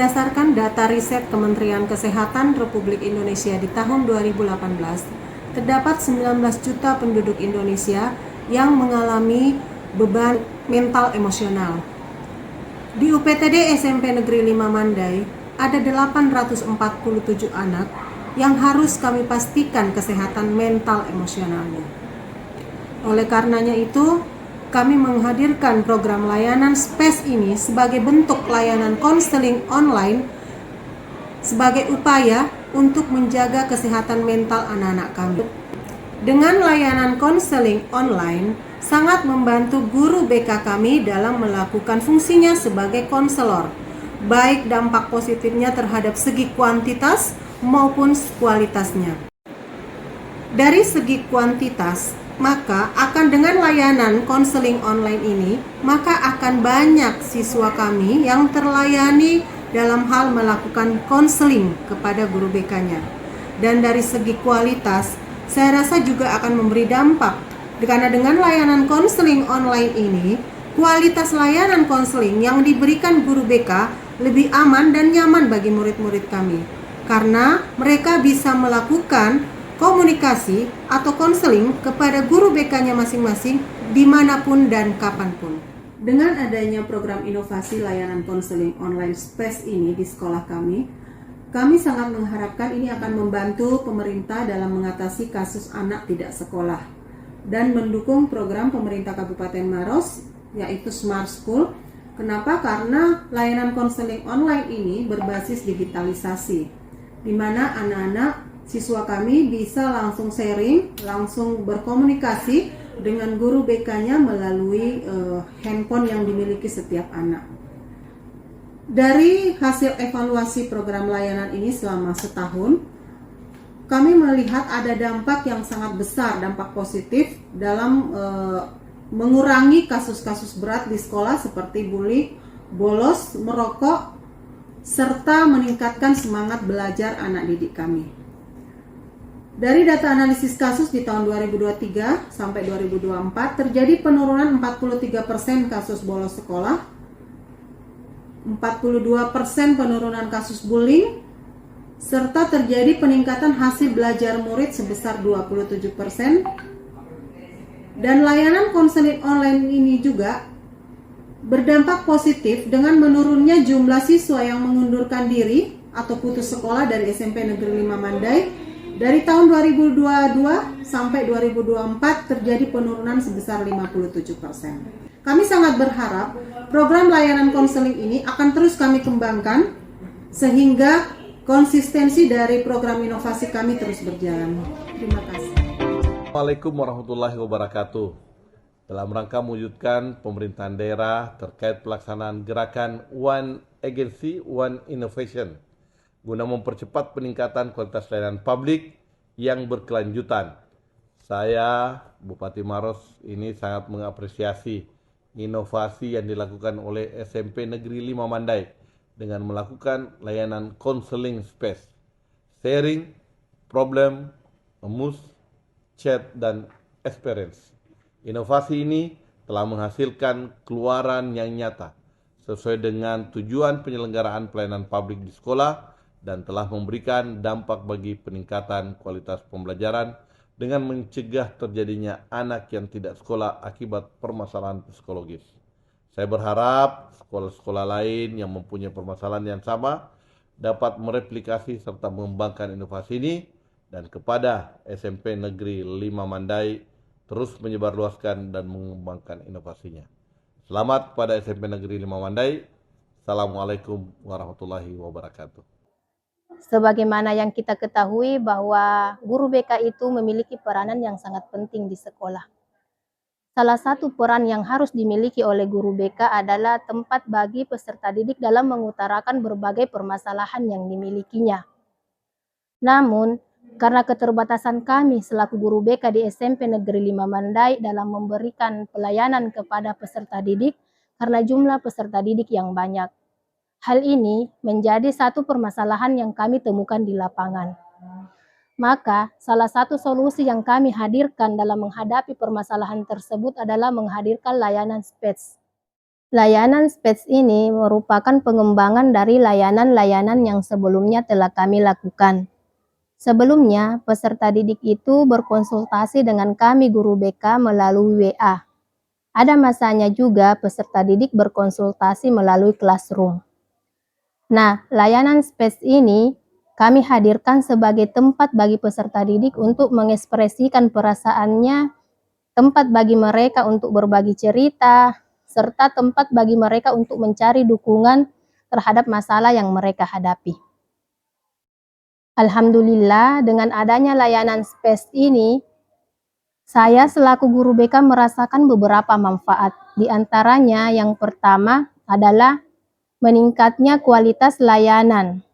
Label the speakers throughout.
Speaker 1: Berdasarkan data riset Kementerian Kesehatan Republik Indonesia di tahun 2018, terdapat 19 juta penduduk Indonesia yang mengalami beban mental emosional. Di UPTD SMP Negeri 5 Mandai, ada 847 anak yang harus kami pastikan kesehatan mental emosionalnya. Oleh karenanya itu, kami menghadirkan program layanan SPES ini sebagai bentuk layanan konseling online sebagai upaya untuk menjaga kesehatan mental anak-anak kami. Dengan layanan konseling online, sangat membantu guru BK kami dalam melakukan fungsinya sebagai konselor, baik dampak positifnya terhadap segi kuantitas maupun kualitasnya. Dari segi kuantitas, maka akan dengan layanan konseling online ini, maka akan banyak siswa kami yang terlayani dalam hal melakukan konseling kepada guru BK-nya. Dan dari segi kualitas, saya rasa juga akan memberi dampak. Karena dengan layanan konseling online ini, kualitas layanan konseling yang diberikan guru BK lebih aman dan nyaman bagi murid-murid kami. Karena mereka bisa melakukan komunikasi atau konseling kepada guru BK-nya masing-masing dimanapun dan kapanpun. Dengan adanya program inovasi layanan konseling online SPES ini di sekolah kami sangat mengharapkan ini akan membantu pemerintah dalam mengatasi kasus anak tidak sekolah dan mendukung program pemerintah Kabupaten Maros yaitu Smart School. Kenapa? Karena layanan konseling online ini berbasis digitalisasi, di mana anak-anak siswa kami bisa langsung sharing, langsung berkomunikasi dengan guru BK-nya melalui handphone yang dimiliki setiap anak. Dari hasil evaluasi program layanan ini selama setahun, kami melihat ada dampak yang sangat besar, dampak positif dalam mengurangi kasus-kasus berat di sekolah seperti bully, bolos, merokok, serta meningkatkan semangat belajar anak didik kami. Dari data analisis kasus di tahun 2023 sampai 2024 terjadi penurunan 43% kasus bolos sekolah, 42% penurunan kasus bullying, serta terjadi peningkatan hasil belajar murid sebesar 27%. Dan layanan konseling online ini juga berdampak positif dengan menurunnya jumlah siswa yang mengundurkan diri atau putus sekolah dari SMP Negeri 5 Mandai. Dari tahun 2022 sampai 2024 terjadi penurunan sebesar 57%. Kami sangat berharap program layanan konseling ini akan terus kami kembangkan sehingga konsistensi dari program inovasi kami terus berjalan. Terima kasih.
Speaker 2: Assalamualaikum warahmatullahi wabarakatuh. Dalam rangka mewujudkan pemerintahan daerah terkait pelaksanaan gerakan One Agency, One Innovation guna mempercepat peningkatan kualitas layanan publik yang berkelanjutan. Saya, Bupati Maros, ini sangat mengapresiasi inovasi yang dilakukan oleh SMP Negeri 5 Mandai dengan melakukan layanan konseling SPES, sharing, problem, emus, chat, dan experience. Inovasi ini telah menghasilkan keluaran yang nyata sesuai dengan tujuan penyelenggaraan pelayanan publik di sekolah dan telah memberikan dampak bagi peningkatan kualitas pembelajaran dengan mencegah terjadinya anak yang tidak sekolah akibat permasalahan psikologis. Saya berharap sekolah-sekolah lain yang mempunyai permasalahan yang sama dapat mereplikasi serta mengembangkan inovasi ini, dan kepada SMP Negeri 5 Mandai terus menyebarluaskan dan mengembangkan inovasinya. Selamat kepada SMP Negeri 5 Mandai. Assalamualaikum warahmatullahi wabarakatuh.
Speaker 3: Sebagaimana yang kita ketahui bahwa guru BK itu memiliki peranan yang sangat penting di sekolah. Salah satu peran yang harus dimiliki oleh guru BK adalah tempat bagi peserta didik dalam mengutarakan berbagai permasalahan yang dimilikinya. Namun, karena keterbatasan kami selaku guru BK di SMP Negeri 5 Mandai dalam memberikan pelayanan kepada peserta didik karena jumlah peserta didik yang banyak. Hal ini menjadi satu permasalahan yang kami temukan di lapangan. Maka, salah satu solusi yang kami hadirkan dalam menghadapi permasalahan tersebut adalah menghadirkan layanan SPES. Layanan SPEDS ini merupakan pengembangan dari layanan-layanan yang sebelumnya telah kami lakukan. Sebelumnya, peserta didik itu berkonsultasi dengan kami guru BK melalui WA. Ada masanya juga peserta didik berkonsultasi melalui Classroom. Nah, layanan SPEDS ini kami hadirkan sebagai tempat bagi peserta didik untuk mengekspresikan perasaannya, tempat bagi mereka untuk berbagi cerita, serta tempat bagi mereka untuk mencari dukungan terhadap masalah yang mereka hadapi. Alhamdulillah, dengan adanya layanan SPEDS ini, saya selaku guru BK merasakan beberapa manfaat. Di antaranya yang pertama adalah meningkatnya kualitas layanan.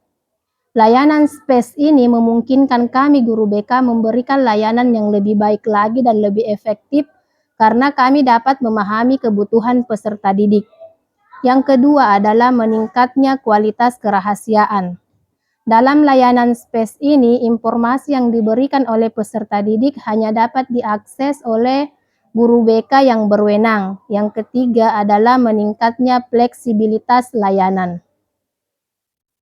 Speaker 3: Layanan SPEDS ini memungkinkan kami guru BK memberikan layanan yang lebih baik lagi dan lebih efektif karena kami dapat memahami kebutuhan peserta didik. Yang kedua adalah meningkatnya kualitas kerahasiaan. Dalam layanan SPEDS ini, informasi yang diberikan oleh peserta didik hanya dapat diakses oleh guru BK yang berwenang. Yang ketiga adalah meningkatnya fleksibilitas layanan.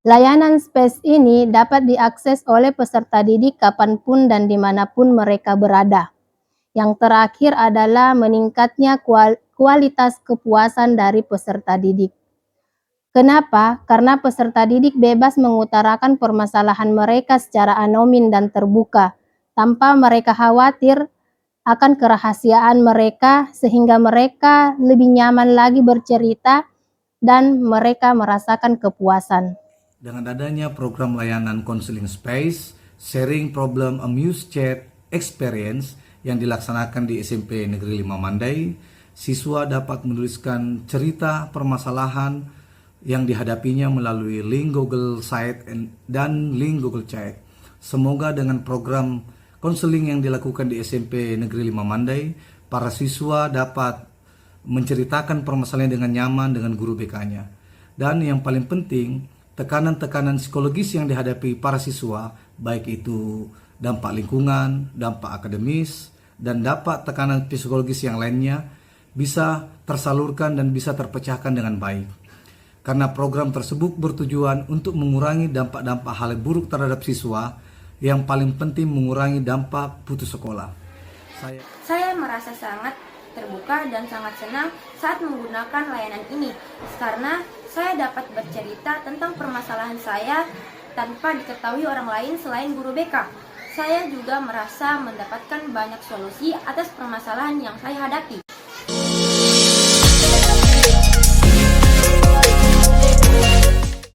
Speaker 3: Layanan SPEDS ini dapat diakses oleh peserta didik kapanpun dan dimanapun mereka berada. Yang terakhir adalah meningkatnya kualitas kepuasan dari peserta didik. Kenapa? Karena peserta didik bebas mengutarakan permasalahan mereka secara anonim dan terbuka, tanpa mereka khawatir akan kerahasiaan mereka, sehingga mereka lebih nyaman lagi bercerita dan mereka merasakan kepuasan.
Speaker 4: Dengan adanya program layanan Counseling Space, Sharing Problem Amuse Chat Experience yang dilaksanakan di SMP Negeri 5 Mandai, siswa dapat menuliskan cerita permasalahan yang dihadapinya melalui link Google Site dan link Google Chat. Semoga dengan program konseling yang dilakukan di SMP Negeri 5 Mandai, para siswa dapat menceritakan permasalahan dengan nyaman dengan guru BK-nya. Dan yang paling penting, tekanan-tekanan psikologis yang dihadapi para siswa, baik itu dampak lingkungan, dampak akademis, dan dampak tekanan psikologis yang lainnya, bisa tersalurkan dan bisa terpecahkan dengan baik. Karena program tersebut bertujuan untuk mengurangi dampak-dampak hal buruk terhadap siswa, yang paling penting mengurangi dampak putus sekolah.
Speaker 5: Saya merasa sangat terbuka dan sangat senang saat menggunakan layanan ini, karena saya dapat bercerita tentang permasalahan saya tanpa diketahui orang lain selain guru BK. Saya juga merasa mendapatkan banyak solusi atas permasalahan yang saya hadapi.